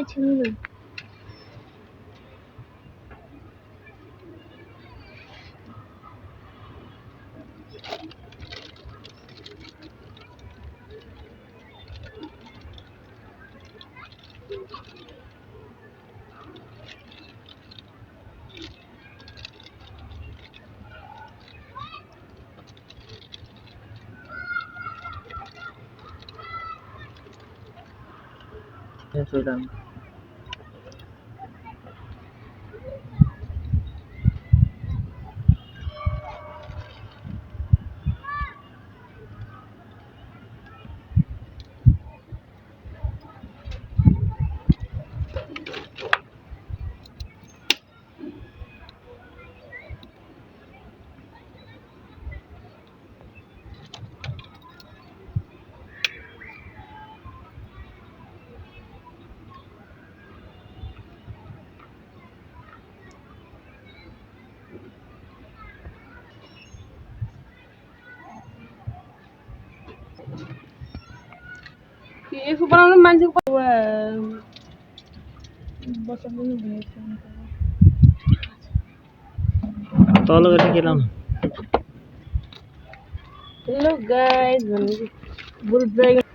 친구. Sudah. यसको बनाउनु मान्छेको बसाल्नु भएछ तल गएर के लाउनु हेलो गाइस बुल ड्राइगन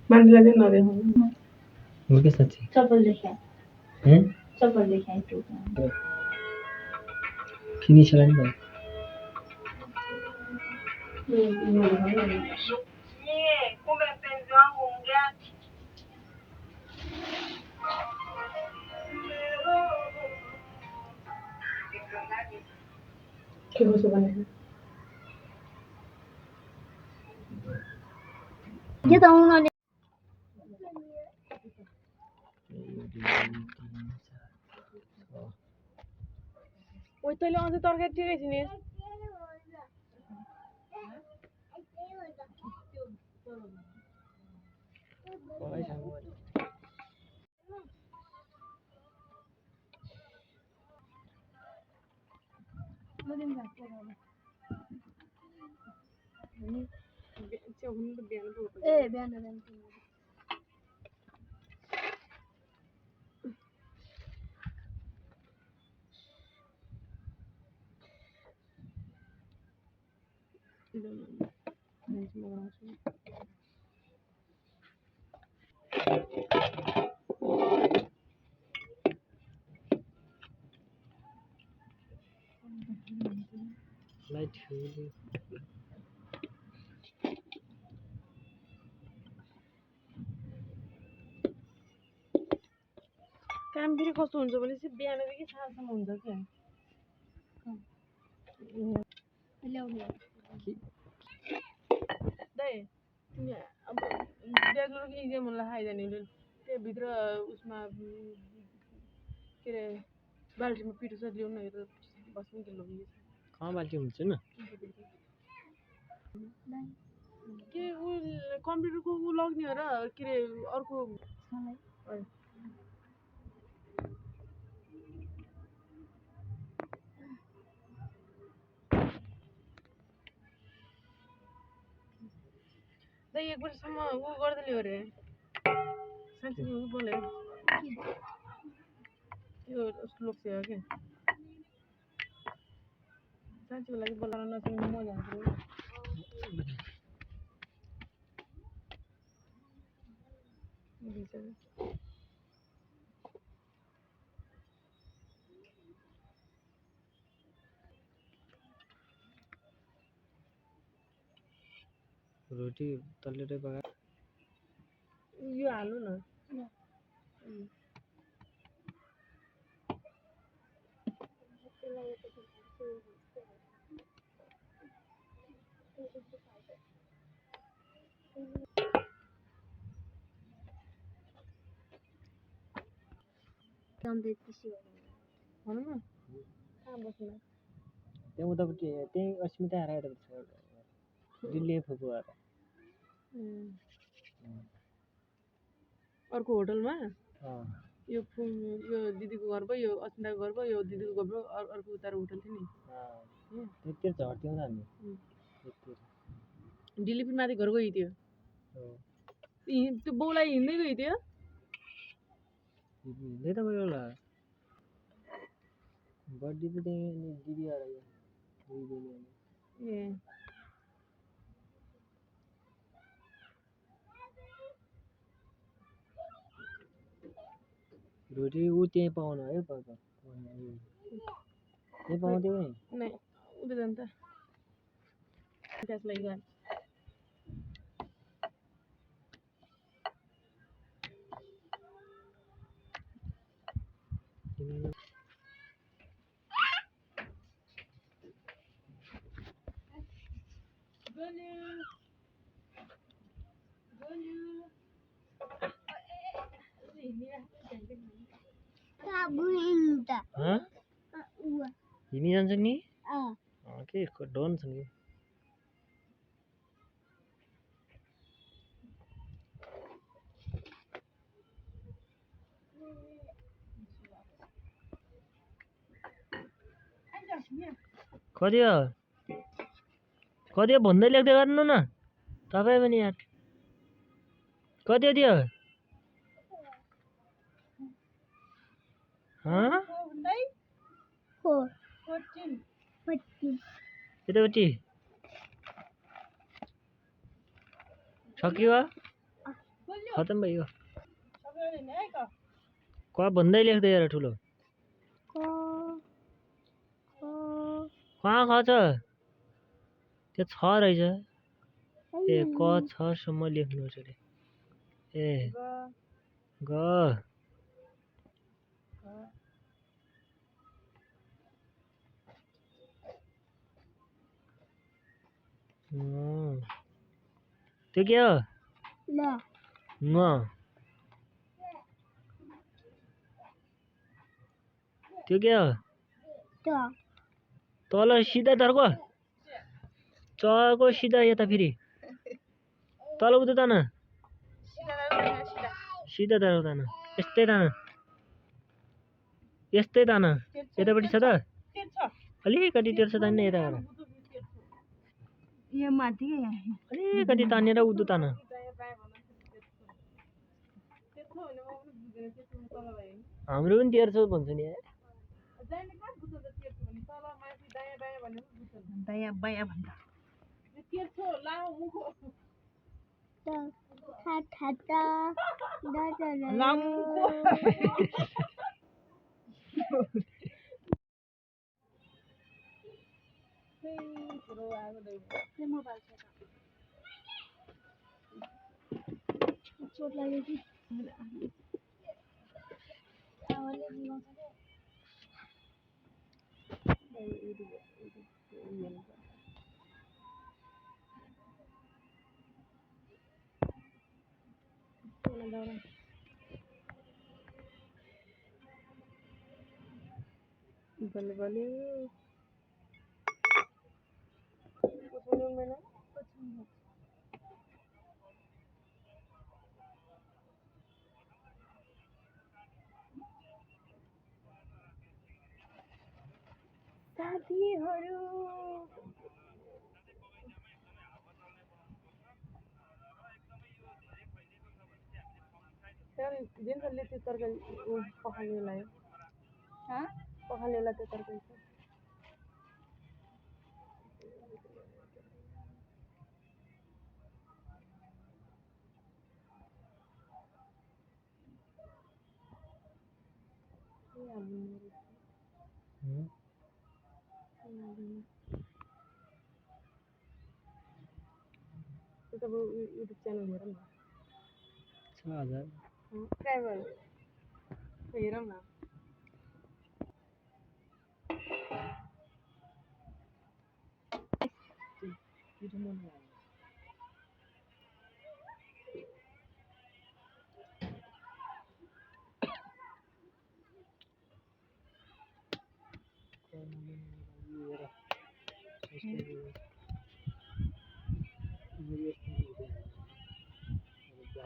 मान्छेलाई चाहिँ नदेखाउनु हो के साँच्ची चप्पल देखाए हैं चप्पल देखाए फिनिस चला नहीं ये त उनीहरूले ओइ तैँले अझ तरकारी टिरेको थिइन् ए बिहान लाइट काम फेरि कस्तो हुन्छ भने चाहिँ बिहानदेखि साँझसम्म हुन्छ क्या दाइ तिमी अब ब्याचलरको इक्जाम होला खाइजाने त्यहाँभित्र उसमा के अरे बाल्टीमा पिठो छ ल्याउनु हेरेर बस्नु किलो कहाँ बाल्टी हुन्छ न के ऊ कम्प्युटरको ऊ लग्ने हो र के अरे अर्को त एक वर्षसम्म ऊ गर्दै ल्यायो अरे साँच्चै ऊ बोले यो श्लोक थियो के साँच्चीको लागि बोलाउन नसक्ने म जान्छु रोटी तल्लेरै पका यो हाल्नु न भनौँ न कहाँ बस्नु त्यहाँ उतापट्टि त्यहीँ अस्मिता आएर दिल्ली फुपू आएर अर्को होटलमा यो यो दिदीको घर भयो यो अस्मिताको घर भयो यो दिदीको घर भयो अर्को उता होटल थियो नि त्यतिर झर्थ्यौँ न हामी दिल्ली पनि माथि घर गएको थियो त्यो बाउलाई हिँड्दै गएको थियो हिँड्दै त गयो होला बर्थडे त त्यहीँ दिदी आएर ए रोटी ऊ त्यहीँ पाउनु है पापा त्यहीँ पाउँथ्यो नि नै उता जान्छ त्यसलाई गयो हिँडी जान्छ नि के डन छ नि कति हो भन्दै लेख्दै गर्नु न तपाईँ पनि यार कति हो यतापट्टि सक्यो खतम भयो क भन्दै लेख्दै यार ठुलो कहाँ ख छ त्यो छ रहेछ ए क छ सम्म लेख्नु अरे ए ग त्यो के हो न त्यो के हो तल सिधा तर्को चको सिधा यता फेरि तल उता तान सिधा तान तान यस्तै तान यतापट्टि छ त अलिकति तेर्छ तान्ने यता गएर अलिकति तानेर उदो तान हाम्रो पनि तेर्छ भन्छ नि दायाँ बायाँ भन्दा चोट लाग्यो कि बल्ल बल्ल साथीहरु त्यहाँ दिनले त्यो तरकारी पखाल्ने लाग्यो पखाल्नेलाई त्यो तरकारी छ त्यो त अब युट्युब च्यानल हेरौँ न 6000 काय भयो हेरौँ न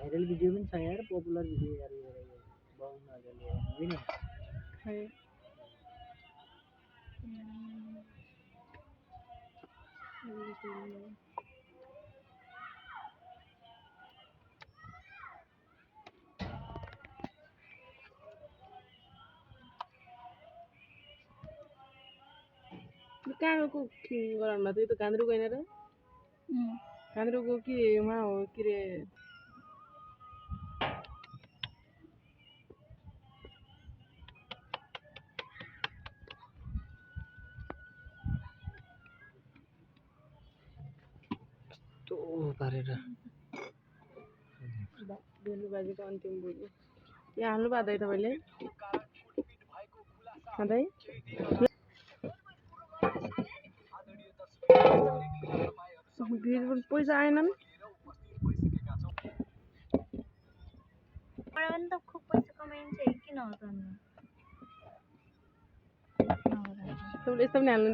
भाइरल भिडियो पनि छ यार पपुलर भिडियो यार बाउन हाल्ने होइन खै कहाँको गराउनु भएको त्यो त घान्द्रुको होइन र घान्द्रुको के उहाँ हो के अरे तो पारेर बेलुबाजीको अन्तिम भोलि यहाँ हाल्नु भएको तपाईँले खाँदै पैसा आएनन् त खूप पैसा कमाइन्छ किन हो त तपाईँले यस्तो पनि हाल्नु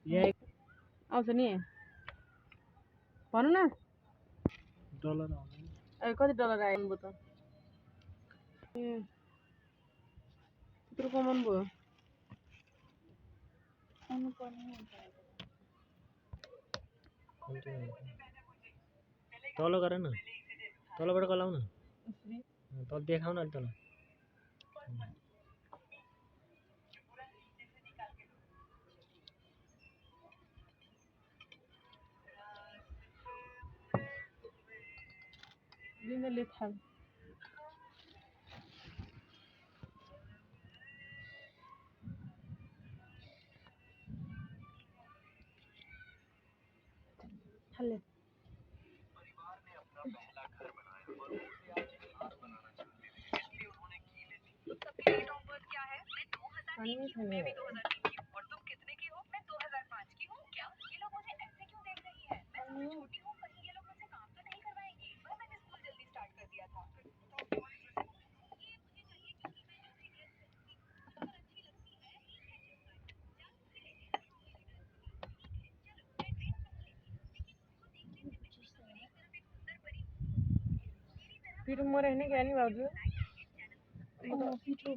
है आउँछ नि भनौँ न डलर कति डलर आयो भयो त ए त्यत्रो कमाउनु भयो तल गर न तलबाट गलाउ न तल देखाउ न अलि तल लिँदै थाल थाले पिठो मरे होइन क्या नि भाउजू पिठो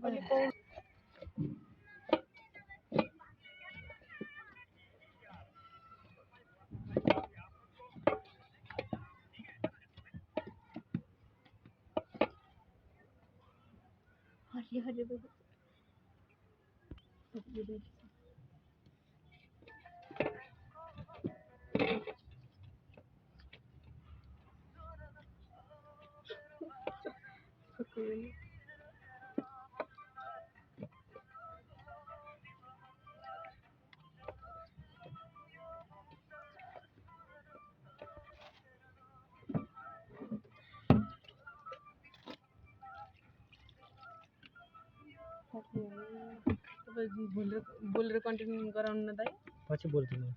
बोलेर कन्टिन्यू गराउनु न दाइ पछि बोल्छु म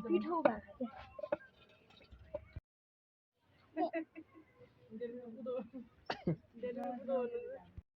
पिठो भएको डेलीको कुदो भन्नु